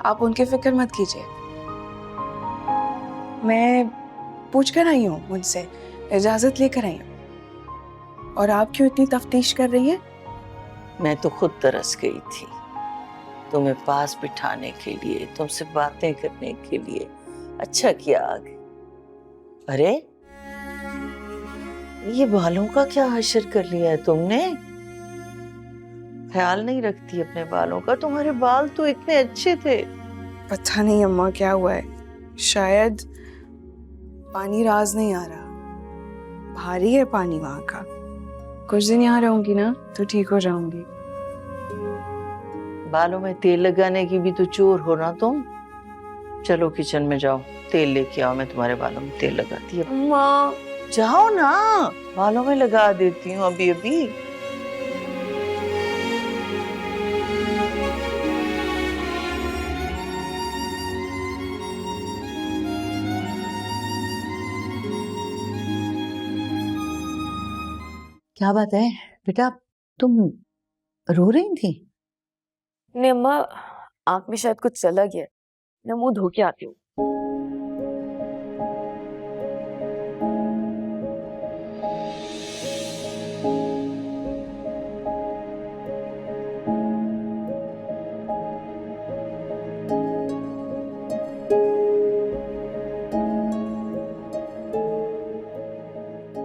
आप उनकी फिक्र मत कीजिए। मैं पूछ कर आई हूँ, मुझसे इजाजत लेकर आई हूँ। और आप क्यों इतनी तफ्तीश कर रही हैं? मैं तो खुद तरस गई थी तुम्हें पास बिठाने के लिए, तुमसे बातें करने के लिए। अच्छा किया आ गए। अरे ये बालों का क्या हशर कर लिया है तुमने? ख्याल नहीं रखती अपने बालों का। तुम्हारे बाल तो इतने अच्छे थे। पता नहीं अम्मा क्या हुआ है, शायद पानी राज नहीं आ रहा, भारी है पानी वहां का। कुछ दिन यहाँ रहूंगी ना तो ठीक हो जाऊंगी। बालों में तेल लगाने की भी तो चोर हो ना तुम। चलो किचन में जाओ, तेल लेके आओ, मैं तुम्हारे बालों में तेल लगाती हूँ। अम्मा जाओ ना, बालों में लगा देती हूँ अभी अभी। क्या बात है बेटा, तुम रो रही थी? नहीं अम्मा, आंख में शायद कुछ चला गया। मैं मुंह धो के आती हूँ।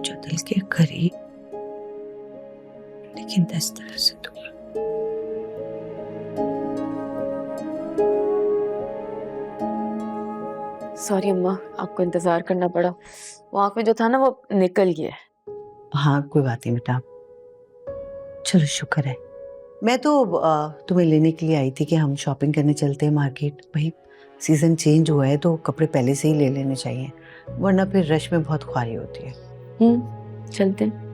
जो दिल के करीब लेकिन 10 तरह से दूर। सॉरी अम्मा, आपको इंतजार करना पड़ा। वो आंख में जो था ना वो निकल गया। हाँ कोई बात नहीं बेटा, चलो शुक्र है। मैं तो तुम्हें लेने के लिए आई थी कि हम शॉपिंग करने चलते हैं मार्केट। भाई सीजन चेंज हुआ है तो कपड़े पहले से ही ले लेने चाहिए, वरना फिर रश में बहुत ख्वारी होती है। चलते हैं।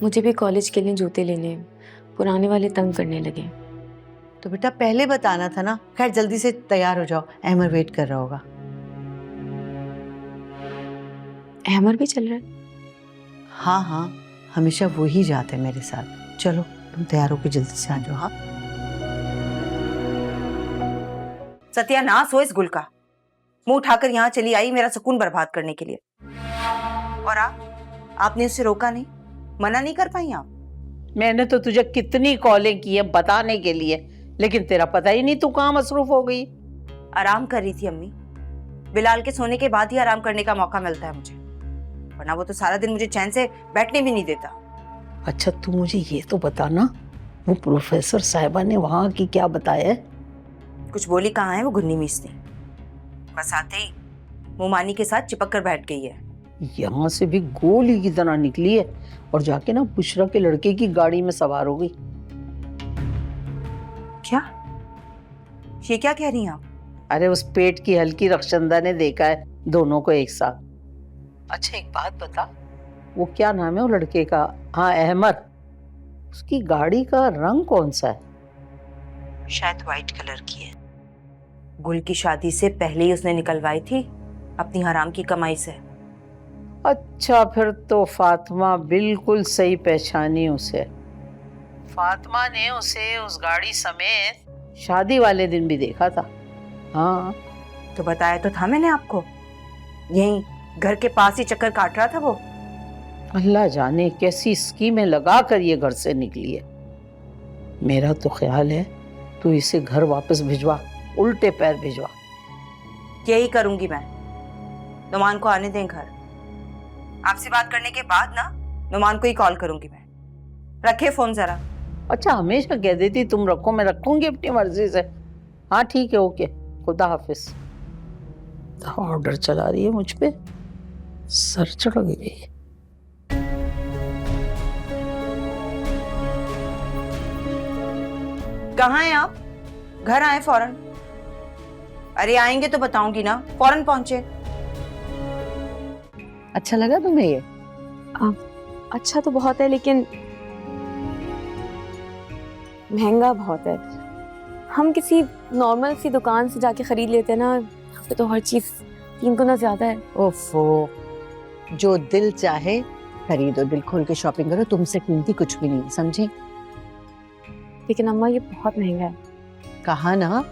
मुझे भी कॉलेज के लिए जूते लेने हैं, पुराने वाले तंग करने लगे। तो बेटा पहले बताना था ना। खैर जल्दी से तैयार हो जाओ, अहमर वेट कर रहा होगा। अहमर भी चल रहा है? हाँ हाँ, हमेशा वो ही जाते हैं मेरे साथ। चलो तुम तैयार होकर जल्दी से आ जाओ। हाँ सत्यानाश हो इस गुल का, मुंह उठाकर यहाँ चली आई मेरा सुकून बर्बाद करने के लिए। और आपने उसे रोका नहीं, मना नहीं कर पाई आप? मैंने तो तुझे कितनी कॉलें की है बताने के लिए, लेकिन तेरा पता ही नहीं तू कहाँ मसरूफ हो गई। आराम कर रही थी अम्मी, बिलाल के सोने के बाद ही आराम करने का मौका मिलता है मुझे, वरना वो तो सारा दिन मुझे चैन से बैठने भी नहीं देता। अच्छा तू मुझे ये तो बताना, वो प्रोफेसर साहिबा ने वहाँ की क्या बताया है? कुछ बोली कहाँ है वो घुन्नी मीसनी, बस आते ही मुमानी के साथ चिपक कर बैठ गई है। यहाँ से भी गोली की तरह निकली है और जाके ना बुशरा के लड़के की गाड़ी में सवार हो गई। क्या ये क्या कह रही हैं आप? अरे उस पेट की हल्की रक्षंदा ने देखा है दोनों को एक साथ। अच्छा एक बात बता, वो क्या नाम है वो लड़के का? हाँ अहमद। उसकी गाड़ी का रंग कौन सा है? शायद व्हाइट कलर की है। गुल की शादी से पहले ही उसने निकलवाई थी अपनी हराम की कमाई से। अच्छा फिर तो फातिमा बिल्कुल सही पहचानी उसे। फातिमा ने उसे उस गाड़ी समेत शादी वाले दिन भी देखा था। हाँ तो बताया तो था मैंने आपको, यहीं घर के पास ही चक्कर काट रहा था वो। अल्लाह जाने कैसी स्कीमें लगा कर ये घर से निकली है। मेरा तो ख्याल है तू इसे घर वापस भिजवा, उल्टे पैर भिजवा। यही करूंगी मैं। नुमान को आने दें घर, आपसे बात करने के बाद ना नुमान को ही कॉल करूंगी मैं। रखे फोन जरा। अच्छा हमेशा कह देती तुम रखो, मैं रखूंगी अपनी मर्जी से। हाँ ठीक है ओके, खुदा हाफिज। ऑर्डर चला रही है मुझ पे, सर चढ़ गई। कहाँ हैं आप? घर आए फौरन। अरे आएंगे तो बताऊंगी ना, फौरन पहुंचे। अच्छा लगा तुम्हें ये? अच्छा तो बहुत है लेकिन महंगा बहुत है। हम किसी नॉर्मल सी दुकान से जाके खरीद लेते हैं ना, यहाँ पे तो हर चीज 3 गुना ज्यादा है। ओफो, जो दिल चाहे खरीदो, दिल खोल के शॉपिंग करो, तुमसे कीमती कुछ भी नहीं, समझे? लेकिन अम्मा ये बहुत महंगा है। कहा ना,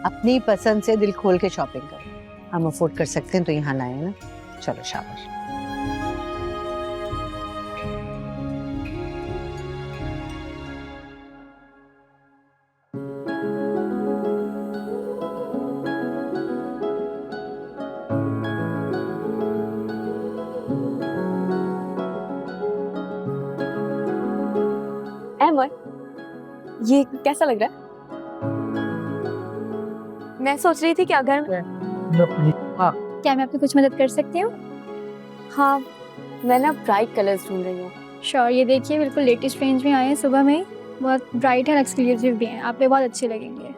अपनी पसंद से दिल खोल के शॉपिंग करो। हम अफोर्ड कर सकते हैं तो यहाँ लाए ना। चलो शाबाश। अहमद, ये कैसा लग रहा है? मैं सोच रही थी कि अगर क्या मैं आपकी कुछ मदद कर सकती हूँ? हाँ, मैं ना ब्राइट कलर्स ढूंढ रही हूँ। श्योर, ये देखिए बिल्कुल लेटेस्ट रेंज में आए हैं सुबह में ही। बहुत ब्राइट है, एक्सक्लूसिव भी हैं, आप पे बहुत अच्छे लगेंगे।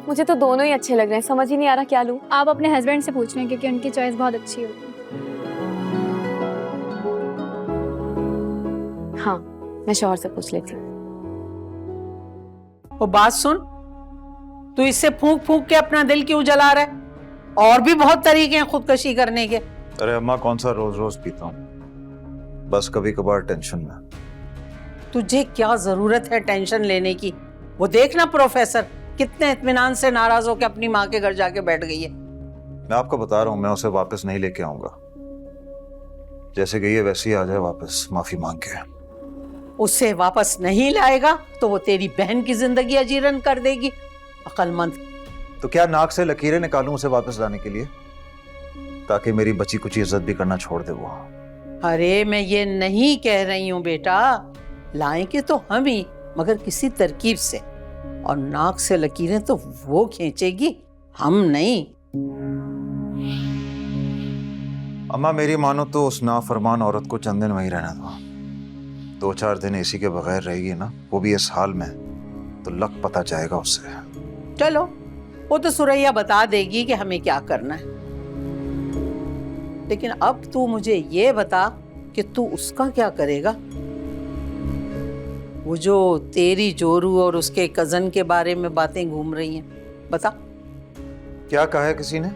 मुझे तो दोनों ही अच्छे लग रहे हैं, समझ ही नहीं आ रहा क्या लूँ। आप अपने हस्बैंड से पूछ लें क्योंकि उनकी चॉइस बहुत अच्छी होगी। हाँ, मैं शौहर से पूछ लेती हूँ। वो बात सुन, तू इससे फूंक फूंक के अपना दिल क्यों जला रहा है? और भी बहुत तरीके हैं खुदकशी करने के। अरे अम्मा, कौन सा रोज रोज पीता हूँ, बस कभी कभार टेंशन में। तुझे क्या जरूरत है टेंशन लेने की? वो देखना प्रोफेसर कितने इत्मीनान से नाराज होकर अपनी माँ के घर जाके बैठ गई है। मैं आपको बता रहा हूँ, मैं उसे वापस नहीं लेके आऊंगा। जैसे गई है वैसे ही आ जाए वापस, माफी मांग के। उसे वापस नहीं लाएगा तो वो तेरी बहन की जिंदगी अजीरन कर देगी। अक्लमंद। तो क्या नाक से लकीरें निकालूं उसे वापस लाने के लिए, ताकि मेरी बची कुछ इज्जत भी करना छोड़ दे वो? अरे मैं ये नहीं कह रही हूँ बेटा, लाएंगे तो हम ही, मगर किसी तरकीब से। और नाक से लकीरें तो वो खींचेगी, हम नहीं। अम्मा मेरी मानो तो उस नाफरमान औरत को चंद दिन वहीं रहना था। 2-4 दिन एसी के बगैर रहेगी ना, वो भी इस हाल में, तो लक पता जाएगा उससे। चलो, वो तो सुरैया बता देगी कि हमें क्या करना है। लेकिन अब तू मुझे ये बता कि तू उसका क्या करेगा? वो जो तेरी जोरू और उसके कजन के बारे में बातें घूम रही हैं, बता। क्या कहा है किसी ने?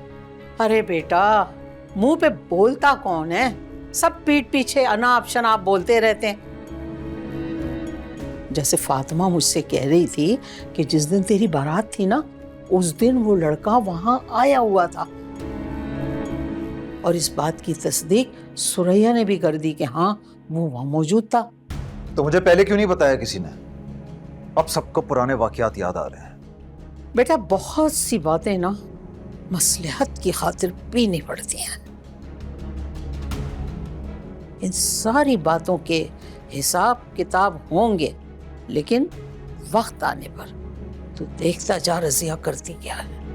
अरे बेटा, मुंह पे बोलता कौन है? सब पीठ पीछे अनाप शनाप बोलते रहते हैं। जैसे फातिमा मुझसे कह रही थी कि जिस दिन तेरी बारात थी ना, उस दिन वो लड़का वहां आया हुआ था। और इस बात की तस्दीक सुरैया ने भी कर दी कि हाँ, वो वहां मौजूद था। तो मुझे पहले क्यों नहीं बताया किसी ने? अब सबको पुराने वाकयात याद आ रहे हैं। बेटा, बहुत सी बातें ना मसलहत की खातिर पीनी पड़ती हैं। इन सारी बातों के हिसाब किताब होंगे, लेकिन वक्त आने पर तू देखता जा रजिया करती क्या है।